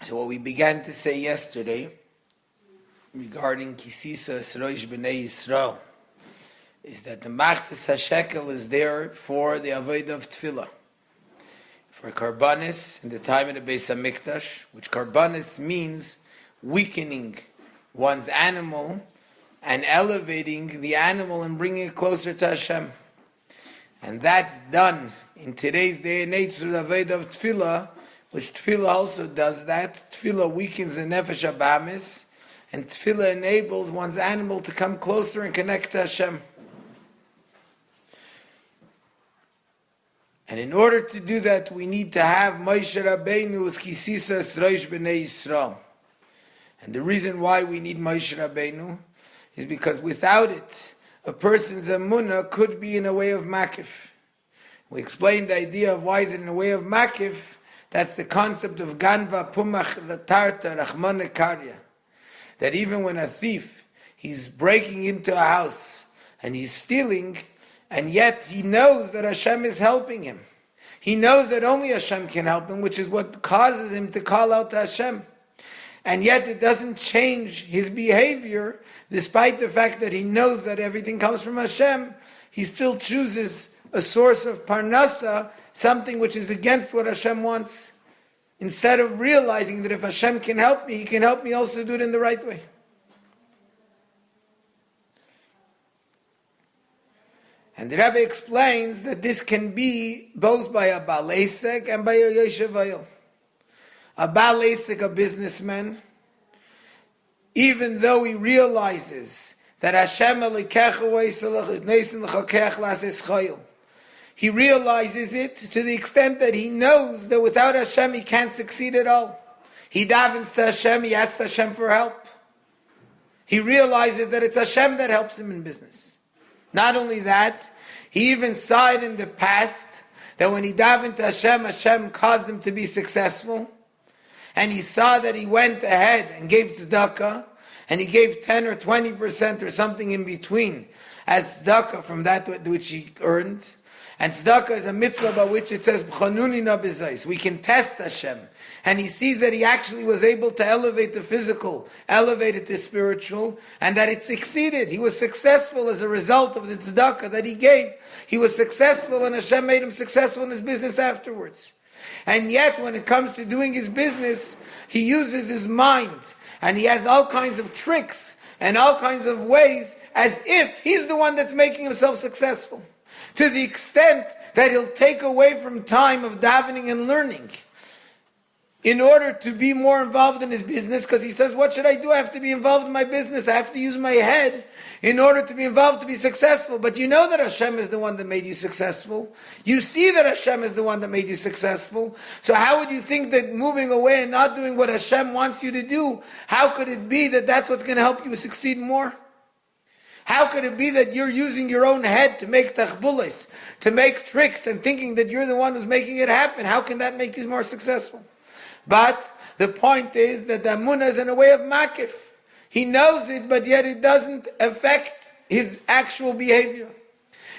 So what we began to say yesterday regarding Sisa Rosh B'nai Yisrael is that the Machzis HaShekel is there for the Avodah of Tefillah. For Karbanis in the time of the Beis HaMikdash, which Karbanis means weakening one's animal and elevating the animal and bringing it closer to Hashem. And that's done in today's day and age through the Avodah of Tefillah, which Tefillah also does that. Tefillah weakens the Nefesh HaBamis, and Tefillah enables one's animal to come closer and connect to Hashem. And in order to do that, we need to have Moshe Rabbeinu's Sisa Rosh B'nai Yisrael. And the reason why we need Moshe Rabbeinu is because without it, a person's emunah could be in a way of makif. We explained the idea of why is it in a way of makif. That's the concept of ganva pumach tarta rachmane karya. That even when a thief, he's breaking into a house and he's stealing, and yet he knows that Hashem is helping him. He knows that only Hashem can help him, which is what causes him to call out to Hashem. And yet it doesn't change his behavior, despite the fact that he knows that everything comes from Hashem. He still chooses a source of parnasa, something which is against what Hashem wants, instead of realizing that if Hashem can help me, He can help me also do it in the right way. And the Rebbe explains that this can be both by a Baal Esek and by a Yoshev Ayil. A Baal Esek, a businessman, even though he realizes that Hashem he realizes it to the extent that he knows that without Hashem he can't succeed at all. He davens to Hashem, he asks Hashem for help. He realizes that it's Hashem that helps him in business. Not only that, he even saw it in the past that when he davened to Hashem, Hashem caused him to be successful. And he saw that he went ahead and gave tzedakah, and he gave 10 or 20% or something in between as tzedakah from that which he earned. And tzedakah is a mitzvah by which it says, we can test Hashem. And he sees that he actually was able to elevate the physical, elevate it to spiritual, and that it succeeded. He was successful as a result of the tzedakah that he gave. He was successful, and Hashem made him successful in his business afterwards. And yet, when it comes to doing his business, he uses his mind, and he has all kinds of tricks and all kinds of ways as if he's the one that's making himself successful. To the extent that he'll take away from time of davening and learning in order to be more involved in his business, because he says, what should I do? I have to be involved in my business. I have to use my head in order to be involved to be successful. But you know that Hashem is the one that made you successful. You see that Hashem is the one that made you successful. So how would you think that moving away and not doing what Hashem wants you to do, how could it be that that's what's going to help you succeed more? How could it be that you're using your own head to make tachbulis, to make tricks and thinking that you're the one who's making it happen? How can that make you more successful? But the point is that the Amunah is in a way of makif. He knows it, but yet it doesn't affect his actual behavior.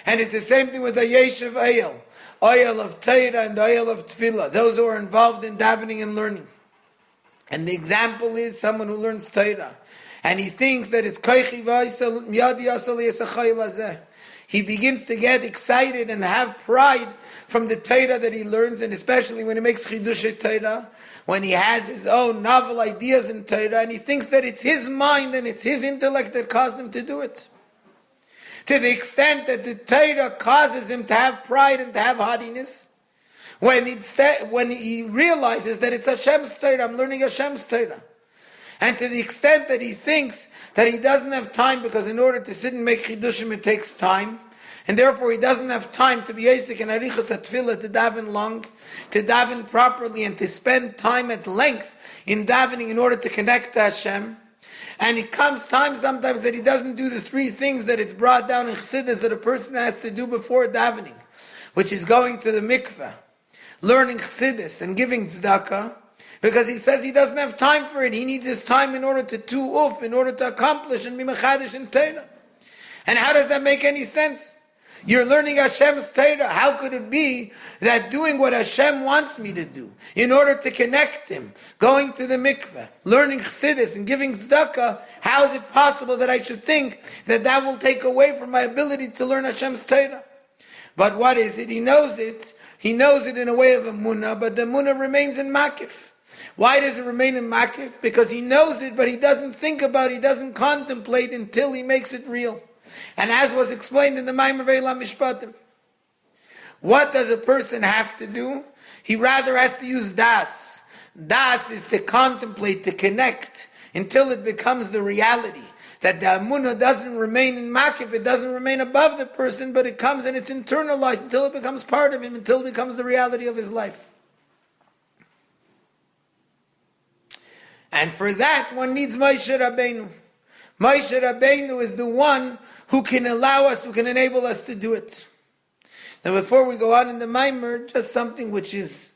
And it's the same thing with the Yeshiv Ayil, oil of Torah and the oil of Tefillah, those who are involved in davening and learning. And the example is someone who learns Torah, and he thinks that it's koichi v'aisel miyadi asal yesachayil hazeh. He begins to get excited and have pride from the Torah that he learns, and especially when he makes chidush Torah, when he has his own novel ideas in Torah, and he thinks that it's his mind and it's his intellect that caused him to do it. To the extent that the Torah causes him to have pride and to have haughtiness, when he realizes that it's Hashem's Torah, I'm learning Hashem's Torah. And to the extent that he thinks that he doesn't have time, because in order to sit and make chidushim it takes time, and therefore he doesn't have time to be Yisik and Arichas at Tefillah, to daven long, to daven properly, and to spend time at length in davening in order to connect to Hashem. And it comes time sometimes that he doesn't do the three things that it's brought down in Chassidus that a person has to do before davening, which is going to the mikveh, learning Chassidus, and giving tzedakah, because he says he doesn't have time for it. He needs his time in order to in order to accomplish and be mechadish in Torah. And how does that make any sense? You're learning Hashem's Torah. How could it be that doing what Hashem wants me to do, in order to connect Him, going to the mikveh, learning Chassidus and giving tzedakah, how is it possible that I should think that that will take away from my ability to learn Hashem's Torah? But what is it? He knows it. He knows it in a way of emunah, but the emunah remains in makif. Why does it remain in makif? Because he knows it, but he doesn't think about it, he doesn't contemplate until he makes it real. And as was explained in the Maimer Ve'elam Mishpatim, what does a person have to do? He rather has to use das. Das is to contemplate, to connect, until it becomes the reality. That the emunah doesn't remain in makif, it doesn't remain above the person, but it comes and it's internalized until it becomes part of him, until it becomes the reality of his life. And for that, one needs Moshe Rabbeinu. Moshe Rabbeinu is the one who can allow us, who can enable us to do it. Now before we go on in the Maimer, just something which is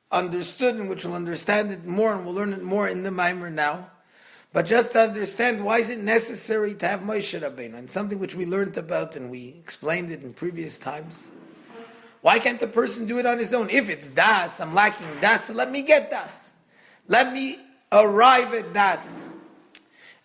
understood and which we'll understand it more, and we'll learn it more in the Maimer now. But just to understand, why is it necessary to have Moshe Rabbeinu? And something which we learned about and we explained it in previous times. Why can't the person do it on his own? If it's das, I'm lacking das, so let me get das. Let me arrive at das.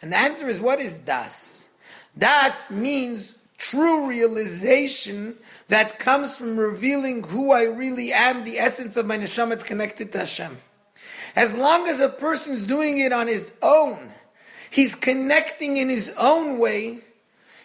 And the answer is, what is das? Das means true realization that comes from revealing who I really am, the essence of my neshama that's connected to Hashem. As long as a person's doing it on his own, he's connecting in his own way,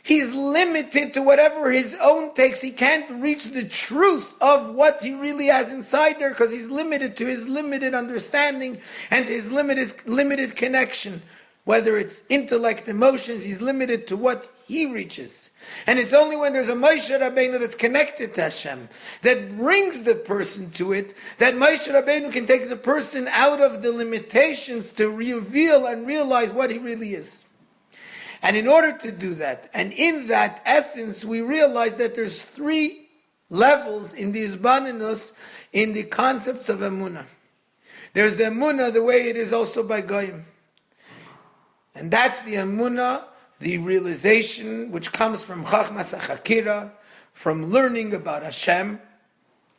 he's limited to whatever his own takes. He can't reach the truth of what he really has inside there because he's limited to his limited understanding and his limited connection. Whether it's intellect, emotions, he's limited to what he reaches. And it's only when there's a Moshe Rabbeinu that's connected to Hashem, that brings the person to it, that Moshe Rabbeinu can take the person out of the limitations to reveal and realize what he really is. And in order to do that, and in that essence, we realize that there's 3 levels in the Izbaninus, in the concepts of Emunah. There's the Emunah, the way it is also by Goyim. And that's the emunah, the realization which comes from Chachmas HaChakira, from learning about Hashem,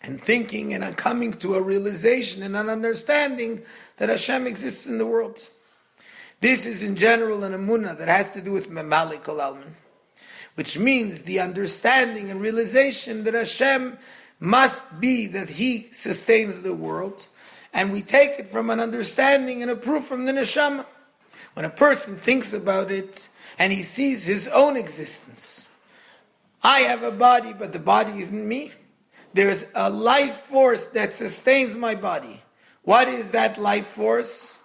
and thinking and coming to a realization and an understanding that Hashem exists in the world. This is in general an emunah that has to do with Memalik Kol Almin, which means the understanding and realization that Hashem must be, that He sustains the world, and we take it from an understanding and a proof from the neshama. When a person thinks about it and he sees his own existence, I have a body, but the body isn't me. There's a life force that sustains my body. What is that life force?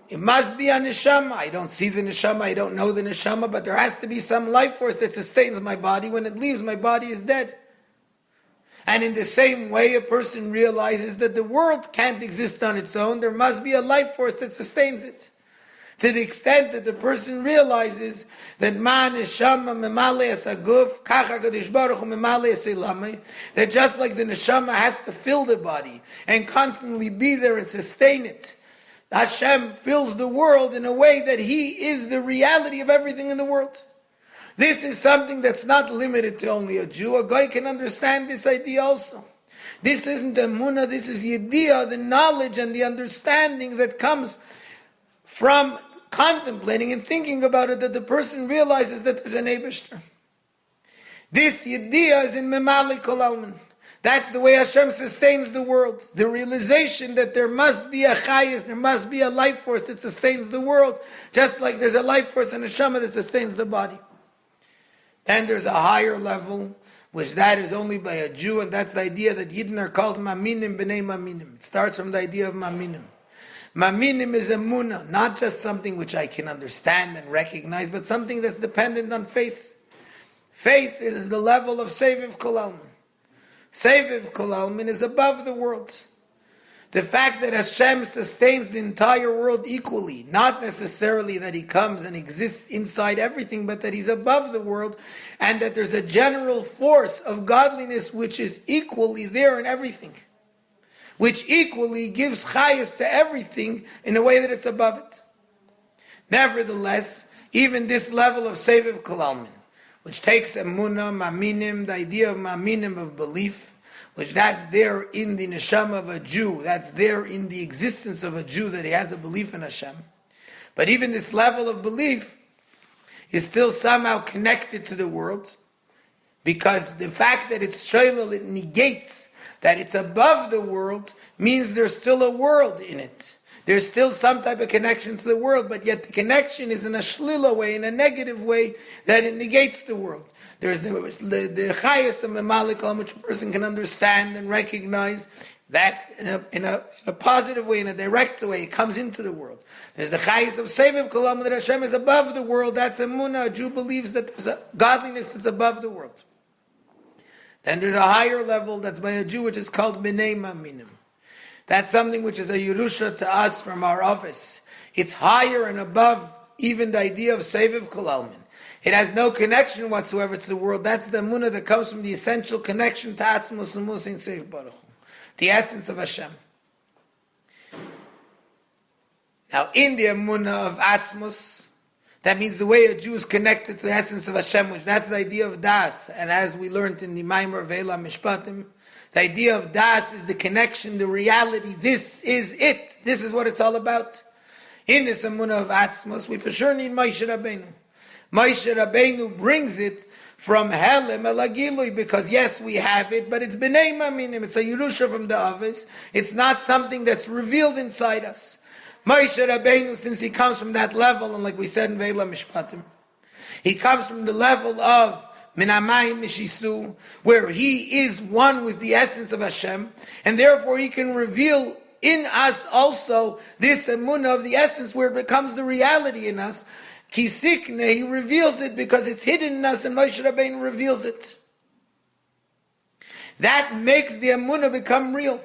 It must be a neshama. I don't see the neshama, I don't know the neshama, but there has to be some life force that sustains my body. When it leaves, my body is dead. And in the same way, a person realizes that the world can't exist on its own. There must be a life force that sustains it. To the extent that the person realizes that man neshama memale es aguf, kach HaKadosh Baruch Hu memale es elamai, that just like the neshama has to fill the body and constantly be there and sustain it, Hashem fills the world in a way that He is the reality of everything in the world. This is something that's not limited to only a Jew. A guy can understand this idea also. This isn't emunah, this is yediyah, the knowledge and the understanding that comes from contemplating and thinking about it, that the person realizes that there's an Eibishter. This yediyah is in Memalik Kol Almin. That's the way Hashem sustains the world. The realization that there must be a chayis, there must be a life force that sustains the world, just like there's a life force and a neshama that sustains the body. Then there's a higher level, which that is only by a Jew, and that's the idea that Yidden are called Maminim b'nei Maminim. It starts from the idea of Maminim. Maminim is emunah, not just something which I can understand and recognize, but something that's dependent on faith. Faith is the level of Seviv Kol Almin. Seviv Kol Almin is above the world. The fact that Hashem sustains the entire world equally, not necessarily that He comes and exists inside everything, but that He's above the world, and that there's a general force of godliness which is equally there in everything, which equally gives chayas to everything in a way that it's above it. Nevertheless, even this level of Seviv Kol Almin, which takes emunah, maminim, the idea of maminim, of belief, which that's there in the neshama of a Jew, that's there in the existence of a Jew, that he has a belief in Hashem. But even this level of belief is still somehow connected to the world, because the fact that it's shaylel, it negates that it's above the world, means there's still a world in it. There's still some type of connection to the world, but yet the connection is in a shlila way, in a negative way, that it negates the world. There's the chayas of Memalikal, which a person can understand and recognize. That's in a positive way, in a direct way, it comes into the world. There's the chayas of Seviv Kolam, that Hashem is above the world. That's emunah. A Jew believes that there's a godliness that's above the world. Then there's a higher level that's by a Jew, which is called B'nei Maminim. That's something which is a Yerusha to us from our office. It's higher and above even the idea of Seviv Kolalmin. It has no connection whatsoever to the world. That's the emunah that comes from the essential connection to Atzmos U'Mus in Seif Baruch Hu, the essence of Hashem. Now, in the emunah of Atzmos, that means the way a Jew is connected to the essence of Hashem, which that's the idea of Das. And as we learned in the Maimer of Eila Mishpatim, the idea of Das is the connection, the reality. This is it. This is what it's all about. In this emunah of Atzmos, we for sure need Moshe Rabbeinu. Moshe Rabbeinu brings it from Helem El Agilui, because yes, we have it, but it's B'nei Maminim. It's a Yerusha from the Avis. It's not something that's revealed inside us. Moshe Rabbeinu, since he comes from that level, and like we said in Ve'ila Mishpatim, he comes from the level of Minamayim Mishisu, where he is one with the essence of Hashem, and therefore he can reveal in us also this emunah of the essence, where it becomes the reality in us. Kisikne, he reveals it because it's hidden in us, and Moshe Rabbeinu reveals it. That makes the emunah become real.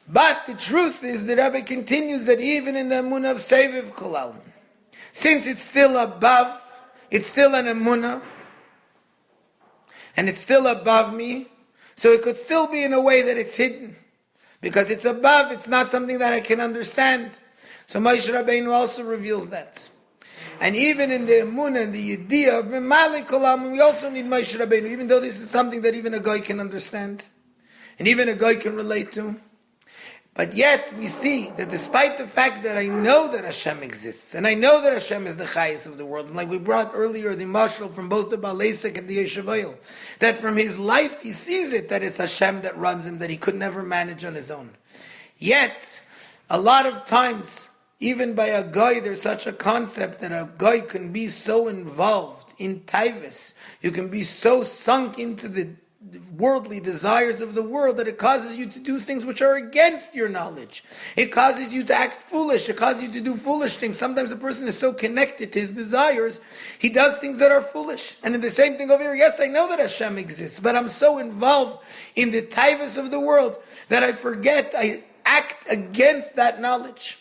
But the truth is, the Rebbe continues that even in the emunah of Seviv Kolal, since it's still above, it's still an emunah, and it's still above me, so it could still be in a way that it's hidden. Because it's above, it's not something that I can understand. So Moshe Rabbeinu also reveals that. And even in the emunah and the idea of Memalik Kolam, we also need Moshe Rabbeinu, even though this is something that even a guy can understand, and even a guy can relate to. But yet we see that despite the fact that I know that Hashem exists, and I know that Hashem is the chayes of the world, and like we brought earlier the mashal from both the Balesek and the Yeshavayil, that from his life he sees it, that it's Hashem that runs him, that he could never manage on his own. Yet, a lot of times, even by a guy, there's such a concept that a guy can be so involved in taivas, you can be so sunk into the worldly desires of the world that it causes you to do things which are against your knowledge. It causes you to act foolish. It causes you to do foolish things. Sometimes a person is so connected to his desires, he does things that are foolish. And in the same thing over here, yes, I know that Hashem exists, but I'm so involved in the taivas of the world that I forget, I act against that knowledge.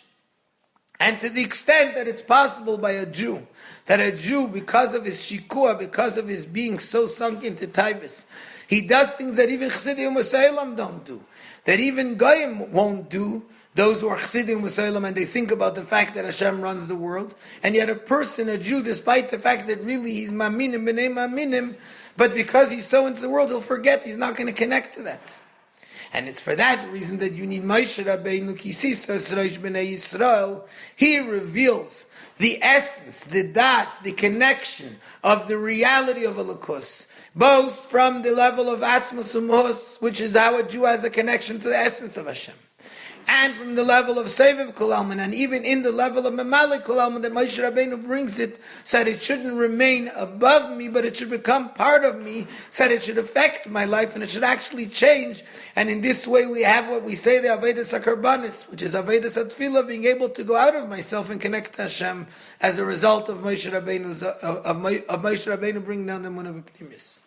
And to the extent that it's possible by a Jew, that a Jew, because of his shikua, because of his being so sunk into taivas, he does things that even Chassidim Musaylam don't do, that even Goyim won't do, those who are Chassidim Musaylam, and they think about the fact that Hashem runs the world. And yet a person, a Jew, despite the fact that really he's Maminim, B'nei Maminim, but because he's so into the world, he'll forget, he's not going to connect to that. And it's for that reason that you need Moshe Rabbeinu, ki Sisa Yisroel B'nei Yisrael. He reveals the essence, the das, the connection of the reality of Elokus, both from the level of Atzmos U'Mus, which is how a Jew has a connection to the essence of Hashem, and from the level of Seviv Kolalman, and even in the level of Memalik Kolalman, that Moshe Rabbeinu brings it so that it shouldn't remain above me, but it should become part of me, so that it should affect my life, and it should actually change. And in this way we have what we say, the Avedas HaKarbanis, which is Avedas HaTfilah, being able to go out of myself and connect to Hashem as a result of Moshe Rabbeinu bringing down the Emunah B'Pnimis.